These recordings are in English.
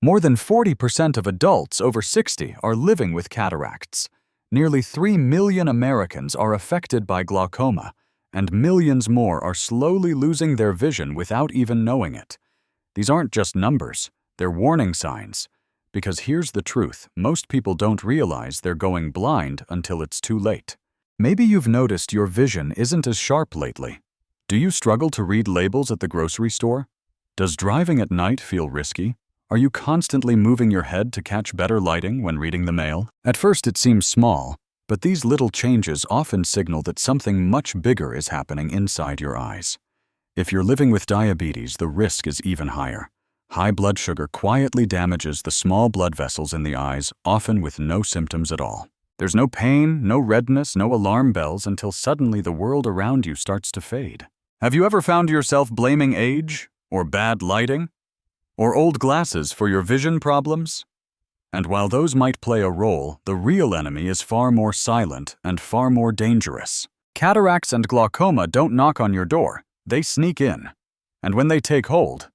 More than 40% of adults over 60 are living with cataracts. Nearly 3 million Americans are affected by glaucoma, and millions more are slowly losing their vision without even knowing it. These aren't just numbers, they're warning signs. Because here's the truth, most people don't realize they're going blind until it's too late. Maybe you've noticed your vision isn't as sharp lately. Do you struggle to read labels at the grocery store? Does driving at night feel risky? Are you constantly moving your head to catch better lighting when reading the mail? At first it seems small, but these little changes often signal that something much bigger is happening inside your eyes. If you're living with diabetes, the risk is even higher. High blood sugar quietly damages the small blood vessels in the eyes, often with no symptoms at all. There's no pain, no redness, no alarm bells until suddenly the world around you starts to fade. Have you ever found yourself blaming age, or bad lighting, or old glasses for your vision problems? And while those might play a role, the real enemy is far more silent and far more dangerous. Cataracts and glaucoma don't knock on your door, they sneak in. And when they take hold,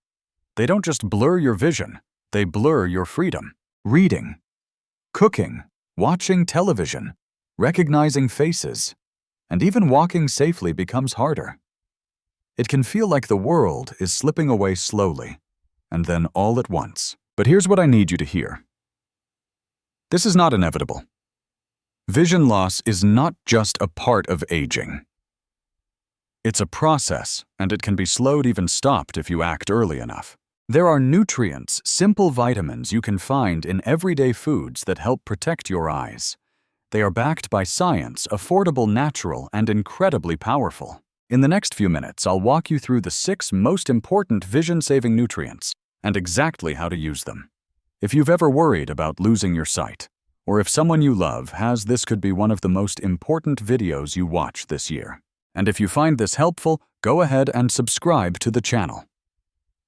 they don't just blur your vision, they blur your freedom. Reading, cooking, watching television, recognizing faces, and even walking safely becomes harder. It can feel like the world is slipping away slowly, and then all at once. But here's what I need you to hear. This is not inevitable. Vision loss is not just a part of aging. It's a process, and it can be slowed, even stopped, if you act early enough. There are nutrients, simple vitamins you can find in everyday foods that help protect your eyes. They are backed by science, affordable, natural, and incredibly powerful. In the next few minutes, I'll walk you through the 6 most important vision-saving nutrients and exactly how to use them. If you've ever worried about losing your sight, or if someone you love has, this could be one of the most important videos you watch this year. And if you find this helpful, go ahead and subscribe to the channel.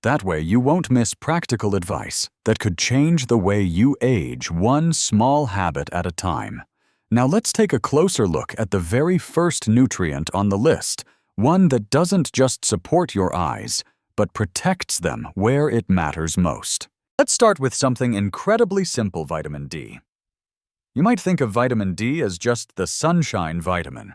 That way you won't miss practical advice that could change the way you age, one small habit at a time. Now let's take a closer look at the very first nutrient on the list, one that doesn't just support your eyes, but protects them where it matters most. Let's start with something incredibly simple: vitamin D. You might think of vitamin D as just the sunshine vitamin,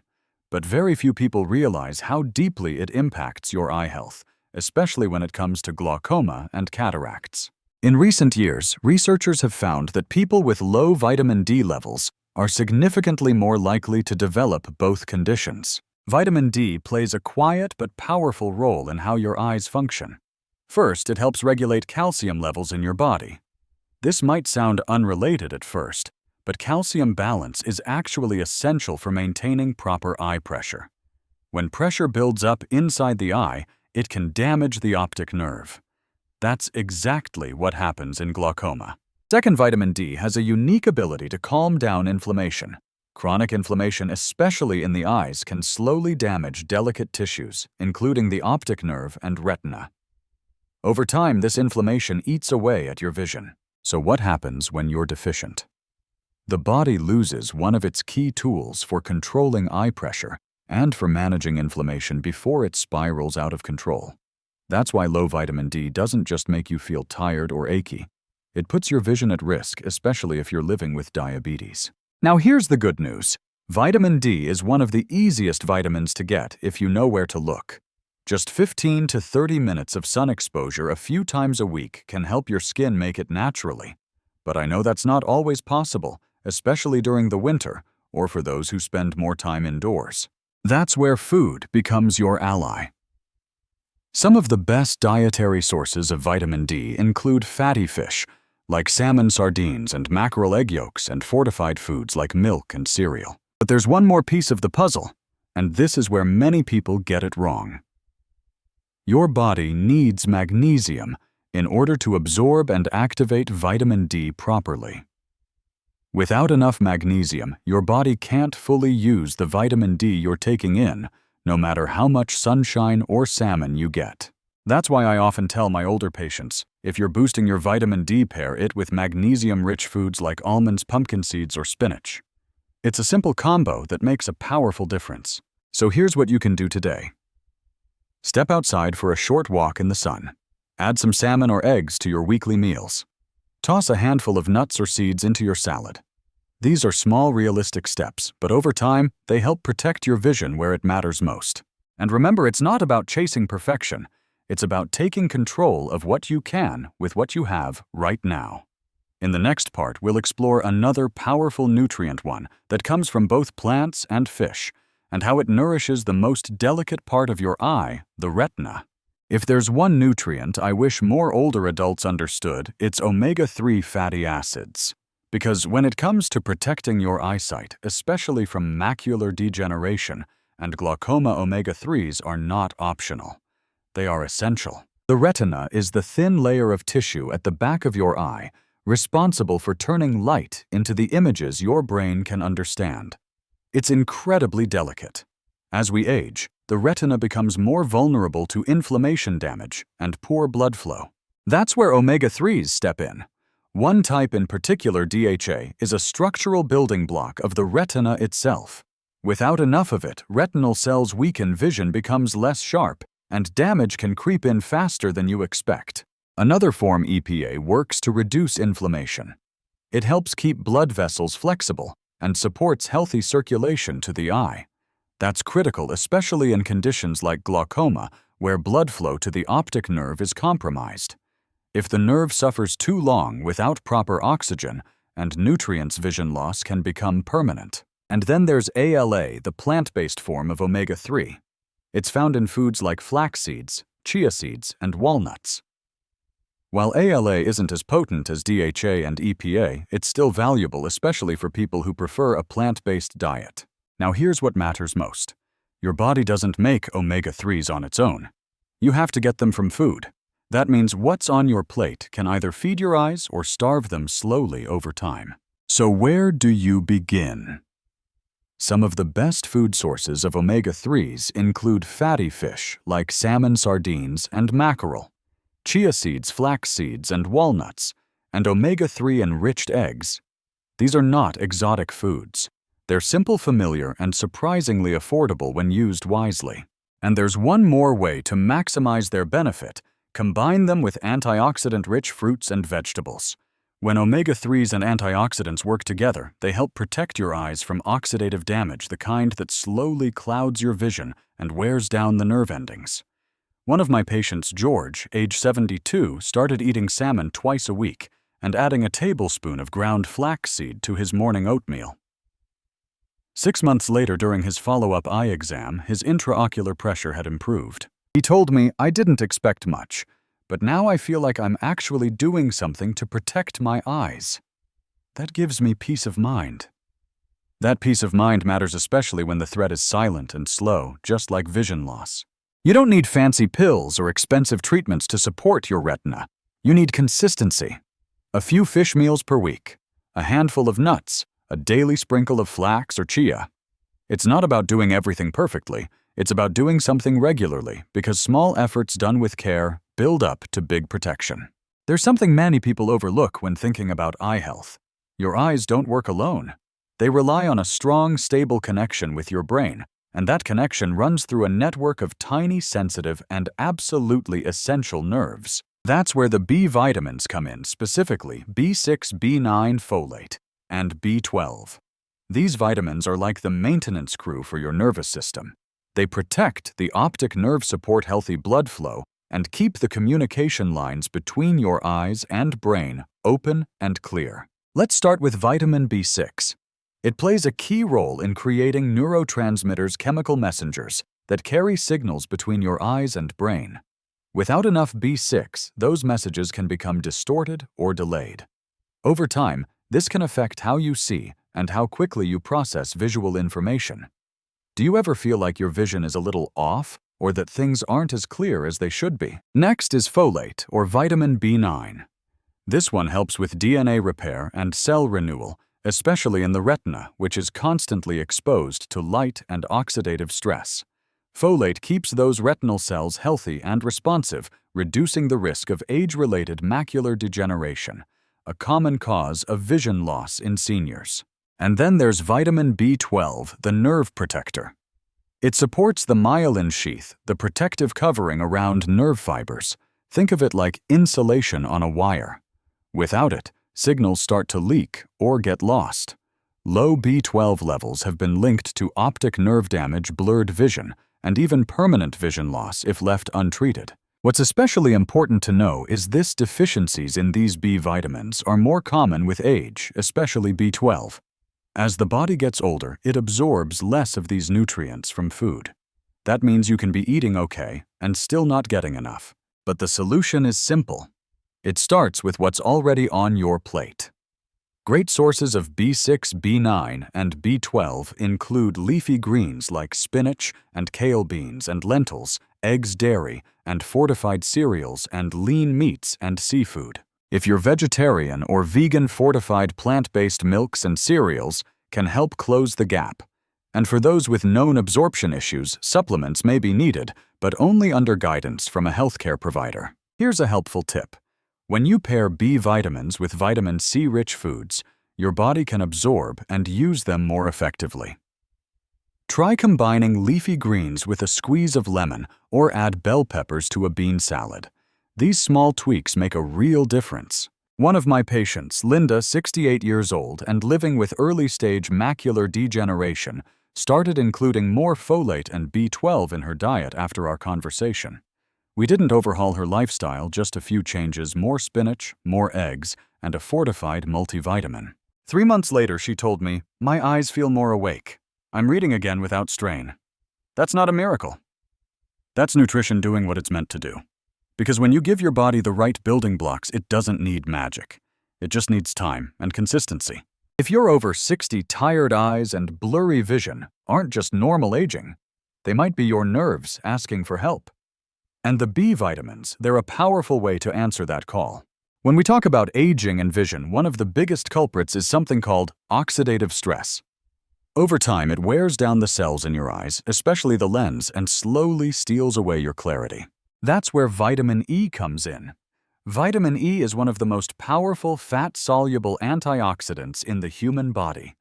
but very few people realize how deeply it impacts your eye health, especially when it comes to glaucoma and cataracts. In recent years, researchers have found that people with low vitamin D levels are significantly more likely to develop both conditions. Vitamin D plays a quiet but powerful role in how your eyes function. First, it helps regulate calcium levels in your body. This might sound unrelated at first, but calcium balance is actually essential for maintaining proper eye pressure. When pressure builds up inside the eye, it can damage the optic nerve. That's exactly what happens in glaucoma. Second, vitamin D has a unique ability to calm down inflammation. Chronic inflammation, especially in the eyes, can slowly damage delicate tissues, including the optic nerve and retina. Over time, this inflammation eats away at your vision. So what happens when you're deficient? The body loses one of its key tools for controlling eye pressure and for managing inflammation before it spirals out of control. That's why low vitamin D doesn't just make you feel tired or achy. It puts your vision at risk, especially if you're living with diabetes. Now here's the good news. Vitamin D is one of the easiest vitamins to get if you know where to look. Just 15 to 30 minutes of sun exposure a few times a week can help your skin make it naturally. But I know that's not always possible, especially during the winter or for those who spend more time indoors. That's where food becomes your ally. Some of the best dietary sources of vitamin D include fatty fish, like salmon, sardines, and mackerel egg yolks, and fortified foods like milk and cereal. But there's one more piece of the puzzle, and this is where many people get it wrong. Your body needs magnesium in order to absorb and activate vitamin D properly. Without enough magnesium, your body can't fully use the vitamin D you're taking in, no matter how much sunshine or salmon you get. That's why I often tell my older patients, if you're boosting your vitamin D, pair it with magnesium-rich foods like almonds, pumpkin seeds, or spinach. It's a simple combo that makes a powerful difference. So here's what you can do today. Step outside for a short walk in the sun. Add some salmon or eggs to your weekly meals. Toss a handful of nuts or seeds into your salad. These are small, realistic steps, but over time, they help protect your vision where it matters most. And remember, it's not about chasing perfection. It's about taking control of what you can with what you have right now. In the next part, we'll explore another powerful nutrient one that comes from both plants and fish, and how it nourishes the most delicate part of your eye, the retina. If there's one nutrient I wish more older adults understood, it's omega-3 fatty acids. Because when it comes to protecting your eyesight, especially from macular degeneration, and glaucoma, omega-3s are not optional. They are essential. The retina is the thin layer of tissue at the back of your eye, responsible for turning light into the images your brain can understand. It's incredibly delicate. As we age, the retina becomes more vulnerable to inflammation damage and poor blood flow. That's where omega-3s step in. One type in particular, DHA, is a structural building block of the retina itself. Without enough of it, retinal cells weaken, vision becomes less sharp, and damage can creep in faster than you expect. Another form, EPA, works to reduce inflammation. It helps keep blood vessels flexible and supports healthy circulation to the eye. That's critical, especially in conditions like glaucoma, where blood flow to the optic nerve is compromised. If the nerve suffers too long without proper oxygen and nutrients, vision loss can become permanent. And then there's ALA, the plant-based form of omega-3. It's found in foods like flax seeds, chia seeds, and walnuts. While ALA isn't as potent as DHA and EPA, it's still valuable, especially for people who prefer a plant-based diet. Now here's what matters most. Your body doesn't make omega-3s on its own. You have to get them from food. That means what's on your plate can either feed your eyes or starve them slowly over time. So where do you begin? Some of the best food sources of omega-3s include fatty fish like salmon, sardines, and mackerel, chia seeds, flax seeds, and walnuts, and omega-3 enriched eggs. These are not exotic foods. They're simple, familiar, and surprisingly affordable when used wisely. And there's one more way to maximize their benefit: combine them with antioxidant-rich fruits and vegetables. When omega-3s and antioxidants work together, they help protect your eyes from oxidative damage, the kind that slowly clouds your vision and wears down the nerve endings. One of my patients, George, age 72, started eating salmon twice a week and adding a tablespoon of ground flaxseed to his morning oatmeal. 6 months later, during his follow-up eye exam, his intraocular pressure had improved. He told me, "I didn't expect much, but now I feel like I'm actually doing something to protect my eyes. That gives me peace of mind." That peace of mind matters especially when the threat is silent and slow, just like vision loss. You don't need fancy pills or expensive treatments to support your retina. You need consistency. A few fish meals per week, a handful of nuts, a daily sprinkle of flax or chia. It's not about doing everything perfectly. It's about doing something regularly, because small efforts done with care build up to big protection. There's something many people overlook when thinking about eye health. Your eyes don't work alone. They rely on a strong, stable connection with your brain, and that connection runs through a network of tiny, sensitive, and absolutely essential nerves. That's where the B vitamins come in, specifically B6, B9, folate, and B12. These vitamins are like the maintenance crew for your nervous system. They protect the optic nerve, support healthy blood flow, and keep the communication lines between your eyes and brain open and clear. Let's start with vitamin B6. It plays a key role in creating neurotransmitters, chemical messengers that carry signals between your eyes and brain. Without enough B6, those messages can become distorted or delayed. Over time, this can affect how you see and how quickly you process visual information. Do you ever feel like your vision is a little off, or that things aren't as clear as they should be? Next is folate, or vitamin B9. This one helps with DNA repair and cell renewal, especially in the retina, which is constantly exposed to light and oxidative stress. Folate keeps those retinal cells healthy and responsive, reducing the risk of age-related macular degeneration, a common cause of vision loss in seniors. And then there's vitamin B12, the nerve protector. It supports the myelin sheath, the protective covering around nerve fibers. Think of it like insulation on a wire. Without it, signals start to leak or get lost. Low B12 levels have been linked to optic nerve damage, blurred vision, and even permanent vision loss if left untreated. What's especially important to know is this: deficiencies in these B vitamins are more common with age, especially B12. As the body gets older, it absorbs less of these nutrients from food. That means you can be eating okay and still not getting enough. But the solution is simple. It starts with what's already on your plate. Great sources of B6, B9, and B12 include leafy greens like spinach and kale beans and lentils, eggs, dairy, and fortified cereals, and lean meats and seafood. If you're vegetarian or vegan, fortified plant-based milks and cereals can help close the gap. And for those with known absorption issues, supplements may be needed, but only under guidance from a healthcare provider. Here's a helpful tip. When you pair B vitamins with vitamin C-rich foods, your body can absorb and use them more effectively. Try combining leafy greens with a squeeze of lemon or add bell peppers to a bean salad. These small tweaks make a real difference. One of my patients, Linda, 68 years old and living with early-stage macular degeneration, started including more folate and B12 in her diet after our conversation. We didn't overhaul her lifestyle, just a few changes: more spinach, more eggs, and a fortified multivitamin. 3 months later, she told me, "My eyes feel more awake. I'm reading again without strain." That's not a miracle. That's nutrition doing what it's meant to do. Because when you give your body the right building blocks, it doesn't need magic. It just needs time and consistency. If you're over 60, tired eyes and blurry vision aren't just normal aging. They might be your nerves asking for help. And the B vitamins, they're a powerful way to answer that call. When we talk about aging and vision, one of the biggest culprits is something called oxidative stress. Over time, it wears down the cells in your eyes, especially the lens, and slowly steals away your clarity. That's where vitamin E comes in. Vitamin E is one of the most powerful fat-soluble antioxidants in the human body.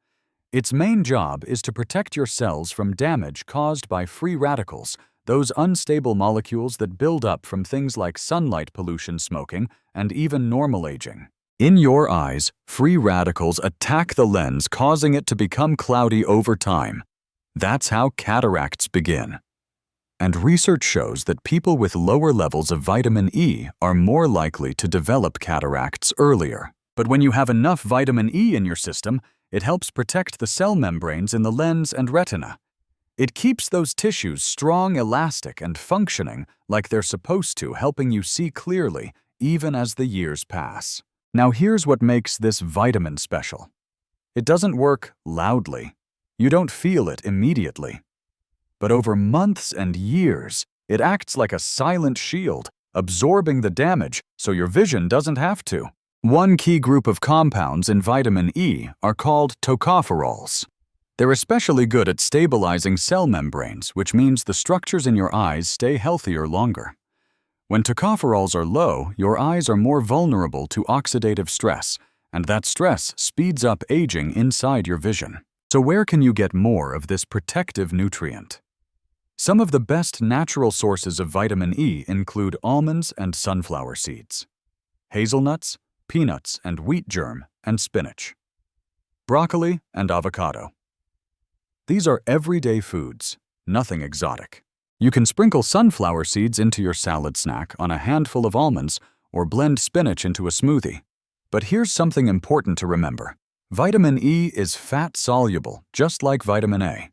Its main job is to protect your cells from damage caused by free radicals, those unstable molecules that build up from things like sunlight pollution, smoking, and even normal aging. In your eyes, free radicals attack the lens, causing it to become cloudy over time. That's how cataracts begin. And research shows that people with lower levels of vitamin E are more likely to develop cataracts earlier. But when you have enough vitamin E in your system, it helps protect the cell membranes in the lens and retina. It keeps those tissues strong, elastic, and functioning like they're supposed to, helping you see clearly even as the years pass. Now here's what makes this vitamin special. It doesn't work loudly. You don't feel it immediately. But over months and years, it acts like a silent shield, absorbing the damage so your vision doesn't have to. One key group of compounds in vitamin E are called tocopherols. They're especially good at stabilizing cell membranes, which means the structures in your eyes stay healthier longer. When tocopherols are low, your eyes are more vulnerable to oxidative stress, and that stress speeds up aging inside your vision. So where can you get more of this protective nutrient? Some of the best natural sources of vitamin E include almonds and sunflower seeds, hazelnuts, peanuts and wheat germ, and spinach, broccoli and avocado. These are everyday foods, nothing exotic. You can sprinkle sunflower seeds into your salad snack on a handful of almonds or blend spinach into a smoothie. But here's something important to remember. Vitamin E is fat-soluble, just like vitamin A.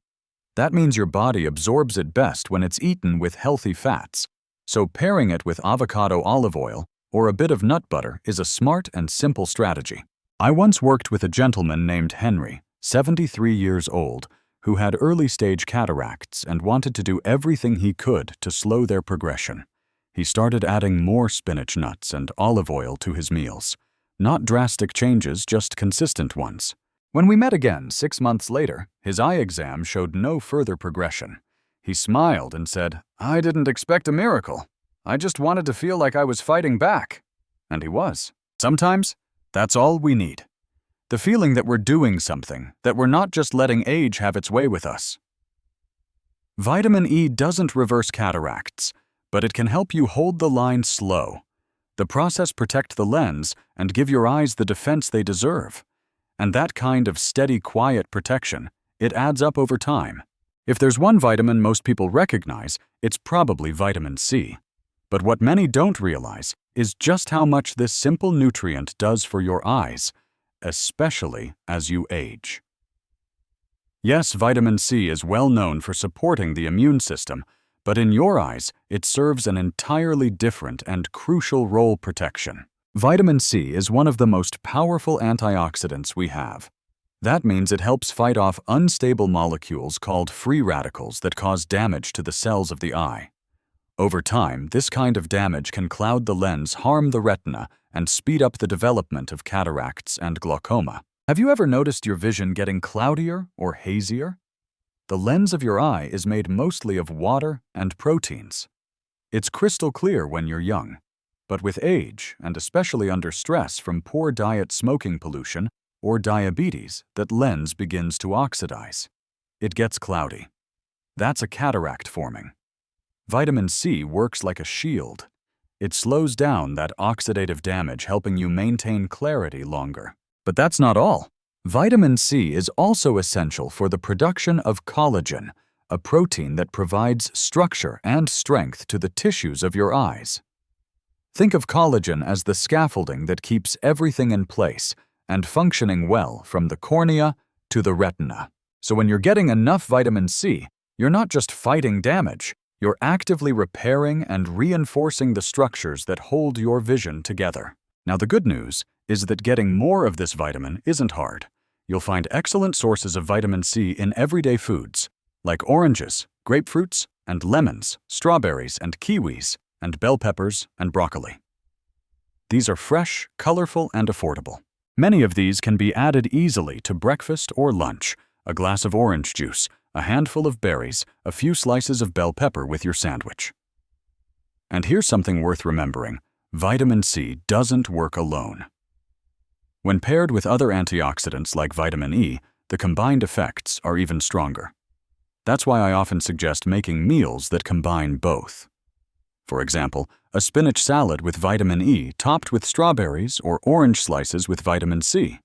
That means your body absorbs it best when it's eaten with healthy fats. So pairing it with avocado olive oil or a bit of nut butter is a smart and simple strategy. I once worked with a gentleman named Henry, 73 years old, who had early-stage cataracts and wanted to do everything he could to slow their progression. He started adding more spinach nuts and olive oil to his meals. Not drastic changes, just consistent ones. When we met again 6 months later, his eye exam showed no further progression. He smiled and said, "I didn't expect a miracle. I just wanted to feel like I was fighting back." And he was. Sometimes, that's all we need. The feeling that we're doing something, that we're not just letting age have its way with us. Vitamin E doesn't reverse cataracts, but it can help you hold the line slow. The process protects the lens and give your eyes the defense they deserve. And that kind of steady, quiet protection, it adds up over time. If there's one vitamin most people recognize, it's probably vitamin C. But what many don't realize is just how much this simple nutrient does for your eyes, especially as you age. Yes, vitamin C is well known for supporting the immune system, but in your eyes, it serves an entirely different and crucial role: protection. Vitamin C is one of the most powerful antioxidants we have. That means it helps fight off unstable molecules called free radicals that cause damage to the cells of the eye. Over time, this kind of damage can cloud the lens, harm the retina, and speed up the development of cataracts and glaucoma. Have you ever noticed your vision getting cloudier or hazier? The lens of your eye is made mostly of water and proteins. It's crystal clear when you're young, but with age, and especially under stress from poor diet, smoking, pollution, or diabetes, that lens begins to oxidize. It gets cloudy. That's a cataract forming. Vitamin C works like a shield. It slows down that oxidative damage, helping you maintain clarity longer. But that's not all. Vitamin C is also essential for the production of collagen, a protein that provides structure and strength to the tissues of your eyes. Think of collagen as the scaffolding that keeps everything in place and functioning well, from the cornea to the retina. So when you're getting enough vitamin C, you're not just fighting damage, you're actively repairing and reinforcing the structures that hold your vision together. Now, the good news is that getting more of this vitamin isn't hard. You'll find excellent sources of vitamin C in everyday foods, like oranges, grapefruits, and lemons, strawberries and kiwis, and bell peppers and broccoli. These are fresh, colorful, and affordable. Many of these can be added easily to breakfast or lunch: a glass of orange juice, a handful of berries, a few slices of bell pepper with your sandwich. And here's something worth remembering: vitamin C doesn't work alone. When paired with other antioxidants like vitamin E, the combined effects are even stronger. That's why I often suggest making meals that combine both. For example, a spinach salad with vitamin E topped with strawberries, or orange slices with vitamin C.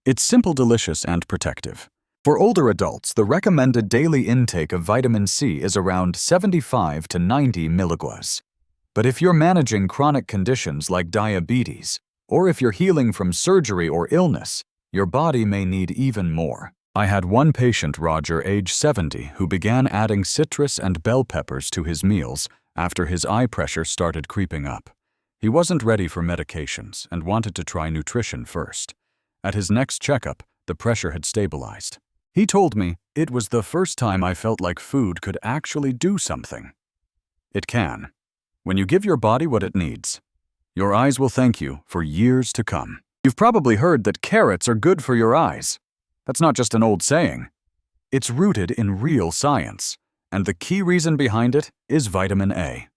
It's simple, delicious, and protective. For older adults, the recommended daily intake of vitamin C is around 75 to 90 milligrams. But if you're managing chronic conditions like diabetes, or if you're healing from surgery or illness, your body may need even more. I had one patient, Roger, age 70, who began adding citrus and bell peppers to his meals after his eye pressure started creeping up. He wasn't ready for medications and wanted to try nutrition first. At his next checkup, the pressure had stabilized. He told me, "It was the first time I felt like food could actually do something." It can. When you give your body what it needs, your eyes will thank you for years to come. You've probably heard that carrots are good for your eyes. That's not just an old saying. It's rooted in real science, and the key reason behind it is vitamin A.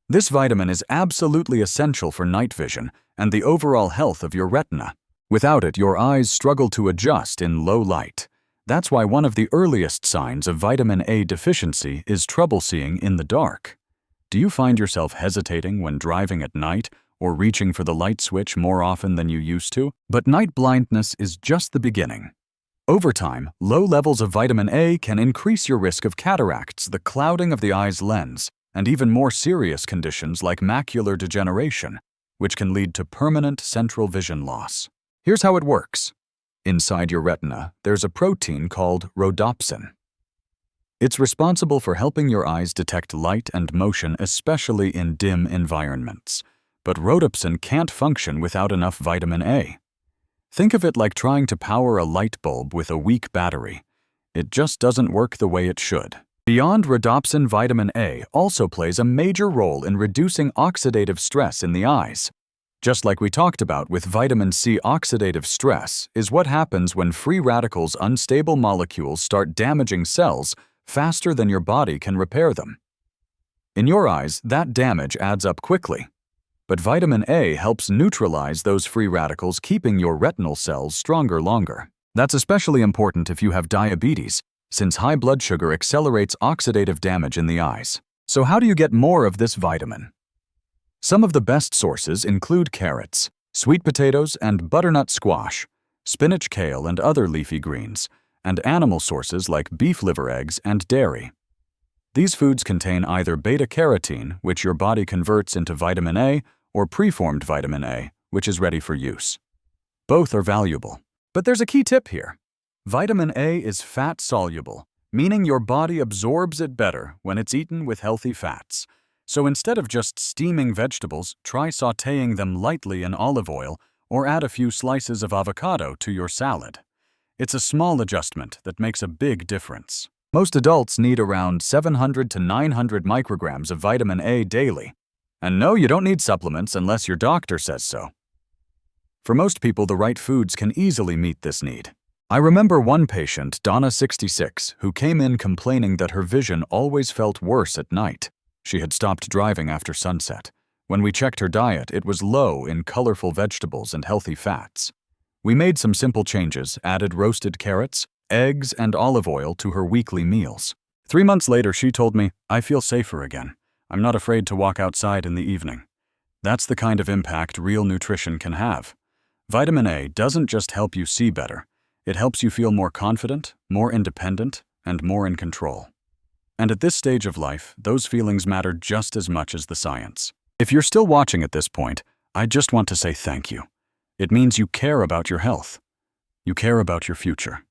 This vitamin is absolutely essential for night vision and the overall health of your retina. Without it, your eyes struggle to adjust in low light. That's why one of the earliest signs of vitamin A deficiency is trouble seeing in the dark. Do you find yourself hesitating when driving at night, or reaching for the light switch more often than you used to? But night blindness is just the beginning. Over time, low levels of vitamin A can increase your risk of cataracts, the clouding of the eye's lens, and even more serious conditions like macular degeneration, which can lead to permanent central vision loss. Here's how it works. Inside your retina, there's a protein called rhodopsin. It's responsible for helping your eyes detect light and motion, especially in dim environments. But rhodopsin can't function without enough vitamin A. Think of it like trying to power a light bulb with a weak battery. It just doesn't work the way it should. Beyond rhodopsin, vitamin A also plays a major role in reducing oxidative stress in the eyes. Just like we talked about with vitamin C, oxidative stress is what happens when free radicals, unstable molecules, start damaging cells faster than your body can repair them. In your eyes, that damage adds up quickly. But vitamin A helps neutralize those free radicals, keeping your retinal cells stronger longer. That's especially important if you have diabetes, since high blood sugar accelerates oxidative damage in the eyes. So how do you get more of this vitamin? Some of the best sources include carrots, sweet potatoes and butternut squash, spinach, kale, and other leafy greens, and animal sources like beef liver eggs and dairy. These foods contain either beta-carotene, which your body converts into vitamin A, or preformed vitamin A, which is ready for use. Both are valuable. But there's a key tip here. Vitamin A is fat-soluble, meaning your body absorbs it better when it's eaten with healthy fats. So instead of just steaming vegetables, try sautéing them lightly in olive oil or add a few slices of avocado to your salad. It's a small adjustment that makes a big difference. Most adults need around 700 to 900 micrograms of vitamin A daily. And no, you don't need supplements unless your doctor says so. For most people, the right foods can easily meet this need. I remember one patient, Donna, 66, who came in complaining that her vision always felt worse at night. She had stopped driving after sunset. When we checked her diet, it was low in colorful vegetables and healthy fats. We made some simple changes, added roasted carrots, eggs, and olive oil to her weekly meals. 3 months later, she told me, "I feel safer again. I'm not afraid to walk outside in the evening." That's the kind of impact real nutrition can have. Vitamin A doesn't just help you see better. It helps you feel more confident, more independent, and more in control. And at this stage of life, those feelings matter just as much as the science. If you're still watching at this point, I just want to say thank you. It means you care about your health. You care about your future.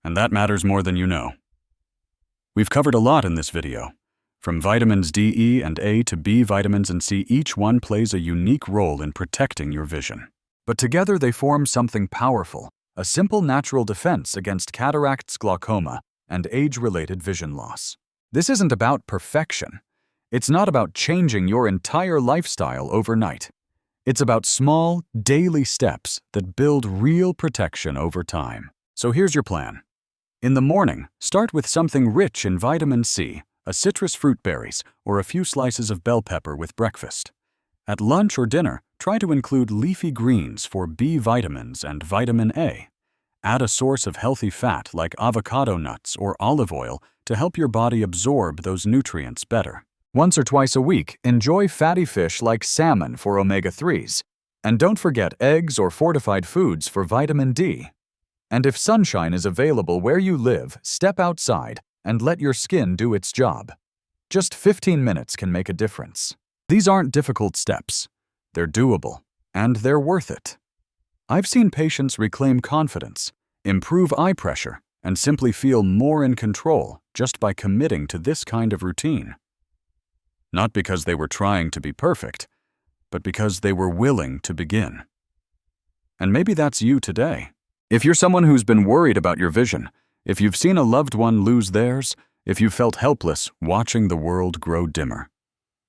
And that matters more than you know. We've covered a lot in this video. From vitamins D, E, and A to B vitamins and C, each one plays a unique role in protecting your vision. But together they form something powerful, a simple natural defense against cataracts glaucoma and age-related vision loss. This isn't about perfection. It's not about changing your entire lifestyle overnight. It's about small, daily steps that build real protection over time. So here's your plan. In the morning, start with something rich in vitamin C, a citrus fruit berries, or a few slices of bell pepper with breakfast. At lunch or dinner, try to include leafy greens for B vitamins and vitamin A. Add a source of healthy fat like avocado nuts or olive oil to help your body absorb those nutrients better. Once or twice a week, enjoy fatty fish like salmon for omega-3s. And don't forget eggs or fortified foods for vitamin D. And if sunshine is available where you live, step outside and let your skin do its job. Just 15 minutes can make a difference. These aren't difficult steps. They're doable, and they're worth it. I've seen patients reclaim confidence, improve eye pressure, and simply feel more in control just by committing to this kind of routine. Not because they were trying to be perfect, but because they were willing to begin. And maybe that's you today. If you're someone who's been worried about your vision, if you've seen a loved one lose theirs, if you felt helpless watching the world grow dimmer,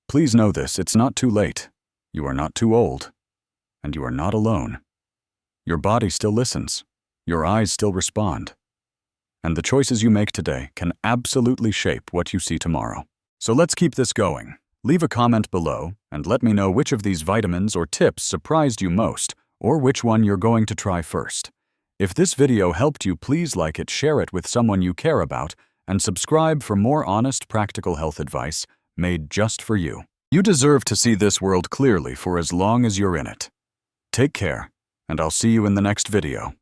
please know this: it's not too late. You are not too old, and you are not alone. Your body still listens, your eyes still respond, and the choices you make today can absolutely shape what you see tomorrow. So let's keep this going. Leave a comment below and let me know which of these vitamins or tips surprised you most, or which one you're going to try first. If this video helped you, please like it, share it with someone you care about, and subscribe for more honest, practical health advice made just for you. You deserve to see this world clearly for as long as you're in it. Take care, and I'll see you in the next video.